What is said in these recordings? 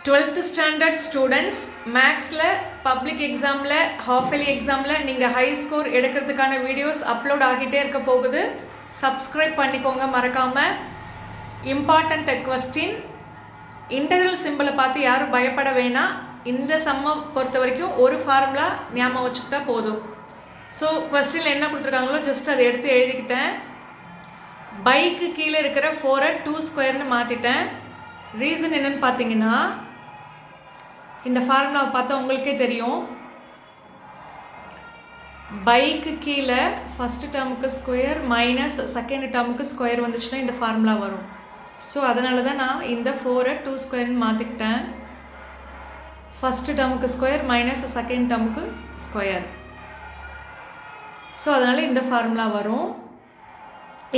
12th standard students மேக்ஸில் public எக்ஸாமில் half yearly எக்ஸாமில் நீங்கள் ஹை ஸ்கோர் எடுக்கிறதுக்கான வீடியோஸ் அப்லோட் ஆகிட்டே இருக்க போகுது. சப்ஸ்கிரைப் பண்ணிக்கோங்க மறக்காமல். இம்பார்ட்டண்ட் கொஸ்டின், இன்டெக்ரல் சிம்பிளை பார்த்து யாரும் பயப்பட வேணாம். இந்த சம்மை பொறுத்த வரைக்கும் ஒரு ஃபார்முலா ஞாபகம் வச்சுக்கிட்டா போதும். ஸோ கொஸ்டினில் என்ன கொடுத்துருக்காங்களோ ஜஸ்ட் அதை எடுத்து எழுதிக்கிட்டேன். பைக்கு கீழே இருக்கிற 4 2 ஸ்கொயர்னு மாற்றிட்டேன். ரீசன் என்னன்னு பார்த்தீங்கன்னா, இந்த ஃபார்முலாவை பார்த்தா உங்களுக்கே தெரியும். பைக்கு கீழே ஃபஸ்ட்டு டேர்முக்கு ஸ்கொயர் மைனஸ் செகண்ட் டேர்முக்கு ஸ்கொயர் வந்துச்சுன்னா இந்த ஃபார்முலா வரும். ஸோ அதனால தான் நான் இந்த 4 2 ஸ்கொயர்னு மாற்றிக்கிட்டேன். ஃபஸ்ட்டு டேர்முக்கு ஸ்கொயர் மைனஸ் செகண்ட் டேர்முக்கு ஸ்கொயர். ஸோ அதனால் இந்த ஃபார்முலா வரும்.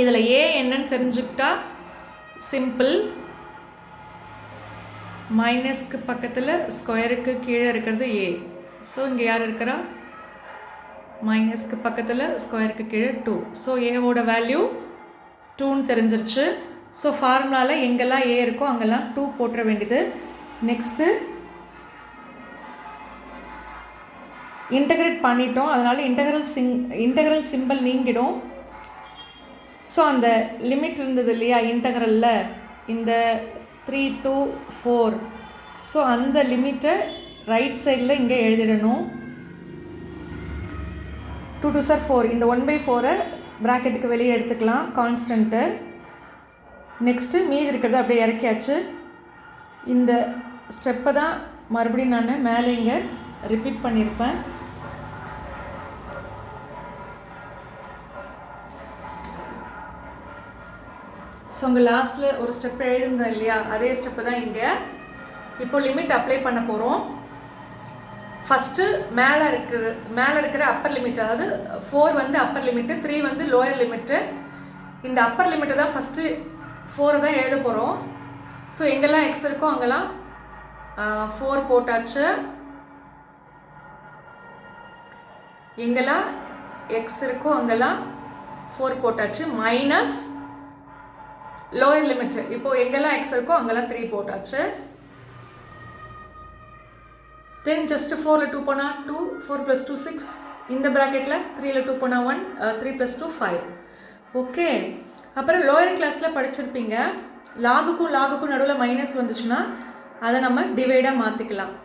இதில் ஏ என்னன்னு தெரிஞ்சுக்கிட்டா சிம்பிள். மைனஸ்க்கு பக்கத்தில் ஸ்கொயருக்கு கீழே இருக்கிறது ஏ. ஸோ இங்கே யார் இருக்கிறா? மைனஸ்க்கு பக்கத்தில் ஸ்கொயருக்கு கீழே 2. ஸோ ஏவோட வேல்யூ 2ன்னு தெரிஞ்சிருச்சு. ஸோ ஃபார்முலாவில் எங்கெல்லாம் ஏ இருக்கோ அங்கெல்லாம் 2 போட்டுற வேண்டியது. நெக்ஸ்ட்டு இன்டகிரேட் பண்ணிட்டோம், அதனால் இன்டகிரல் சிம்பிள் நீங்கிடும். ஸோ அந்த லிமிட் இருந்தது இல்லையா இன்டகிரலில், இந்த 3 to 4. ஸோ அந்த லிமிட்டை ரைட் சைடில் இங்கே எழுதிடணும். 2 2 4. இந்த 1/4 ப்ராக்கெட்டுக்கு வெளியே எடுத்துக்கலாம் கான்ஸ்டன்ட்டு. நெக்ஸ்ட்டு மீதி இருக்கிறத அப்படியே இறக்கியாச்சு. இந்த ஸ்டெப்பை தான் மறுபடியும் நான் மேலே இங்கே ரிப்பீட் பண்ணியிருப்பேன். ஸோ உங்கள் லாஸ்ட்டில் ஒரு ஸ்டெப் எழுதிருந்தேன் இல்லையா, அதே ஸ்டெப்பு தான் இங்கே. இப்போ லிமிட் அப்ளை பண்ண போகிறோம். ஃபஸ்ட்டு மேலே இருக்கிற அப்பர் லிமிட், அதாவது 4 வந்து அப்பர் லிமிட்டு, 3 வந்து லோயர் லிமிட்டு. இந்த அப்பர் லிமிட்டை தான் ஃபஸ்ட்டு 4 தான் எழுத போகிறோம். ஸோ எங்கெல்லாம் எக்ஸ் இருக்கோ அங்கெல்லாம் 4 போட்டாச்சு. எங்கெல்லாம் எக்ஸ் இருக்கோ அங்கெல்லாம் 4 போட்டாச்சு. மைனஸ் லோயர் லிமிட், இப்போது எங்கெல்லாம் எக்ஸ் இருக்கோ அங்கெல்லாம் 3 போட்டாச்சு. தென் ஜஸ்ட் 4ல் 2 போனால் 2, 4 + 2 6. இந்த ப்ராக்கெட்டில் 3ல் 2 போனால் 1, 3 + 2 5. ஓகே. அப்புறம் லோயர் கிளாஸில் படிச்சிருப்பீங்க, லாகுக்கும் நடுவில் மைனஸ் வந்துச்சுன்னா அதை நம்ம டிவைடாக மாற்றிக்கலாம்.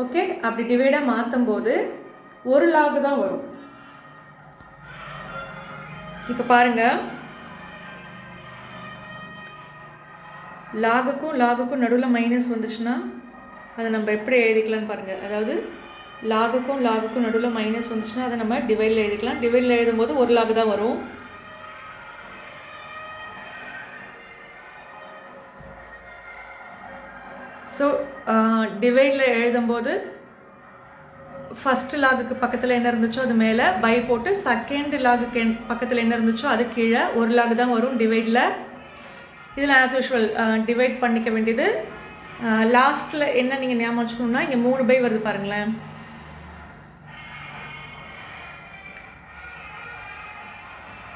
ஓகே, அப்படி டிவைடாக மாற்றும் போது ஒரு லாகு தான் வரும். இப்போ பாருங்கள், லாகுக்கும் நடுவில் மைனஸ் வந்துச்சுன்னா அதை நம்ம எப்படி எழுதிக்கலாம்னு பாருங்கள். அதாவது லாகுக்கும் நடுவில் மைனஸ் வந்துச்சுன்னா அதை நம்ம டிவைடில் எழுதிக்கலாம். டிவைடில் எழுதும்போது ஒரு லாகு தான் வரும். ஸோ டிவைடில் எழுதும்போது ஃபஸ்ட்டு லாகுக்கு பக்கத்தில் என்ன இருந்துச்சோ அது மேலே பை போட்டு, செகண்ட் லாகுக்கு பக்கத்தில் என்ன இருந்துச்சோ அது கீழே ஒரு லாகு தான் வரும் டிவைடில். இதில் ஆஸ் யூஷுவல் டிவைட் பண்ணிக்க வேண்டியது. லாஸ்ட்டில் என்ன நீங்கள் ஞாபகம் வச்சுக்கணுன்னா, இங்கே 3 பை வருது பாருங்களேன்.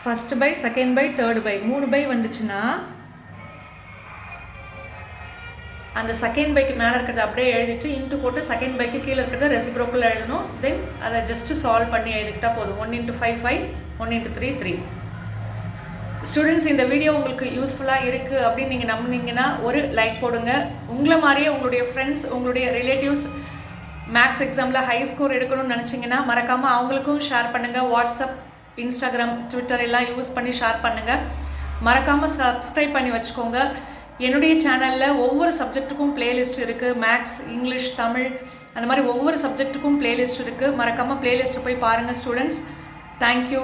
First bye, second bye, third bye, 3 bye வந்துச்சுன்னா அந்த செகண்ட் பைக்கு மேலே இருக்கிறத அப்படியே எழுதிட்டு இன்ட்டு போட்டு செகண்ட் பைக்கு கீழே இருக்கிறத ரெசிப்ரோக்கல் எழுதணும். தென் அதை ஜஸ்ட்டு சால்வ் பண்ணி எழுதிக்கிட்டால் போதும். 1 × 5 5, 1 × 3 3. ஸ்டூடெண்ட்ஸ், இந்த வீடியோ உங்களுக்கு யூஸ்ஃபுல்லாக இருக்குது அப்படின்னு நீங்கள் நம்பினீங்கன்னா ஒரு லைக் போடுங்க. உங்களை மாதிரியே உங்களுடைய ஃப்ரெண்ட்ஸ், உங்களுடைய ரிலேட்டிவ்ஸ் மேக்ஸ் எக்ஸாமில் ஹை ஸ்கோர் எடுக்கணும்னு நினச்சிங்கன்னா மறக்காமல் அவங்களுக்கும் ஷேர் பண்ணுங்கள். வாட்ஸ்அப், இன்ஸ்டாகிராம், ட்விட்டர் எல்லாம் யூஸ் பண்ணி ஷேர் பண்ணுங்கள். மறக்காமல் சப்ஸ்கிரைப் பண்ணி வச்சுக்கோங்க. என்னுடைய சேனலில் ஒவ்வொரு சப்ஜெக்ட்டுக்கும் பிளேலிஸ்ட் இருக்குது. மேக்ஸ், இங்கிலீஷ், தமிழ், அந்த மாதிரி ஒவ்வொரு சப்ஜெக்ட்டுக்கும் பிளேலிஸ்ட் இருக்குது. மறக்காமல் பிளேலிஸ்ட்டை போய் பாருங்கள் ஸ்டூடெண்ட்ஸ். தேங்க்யூ.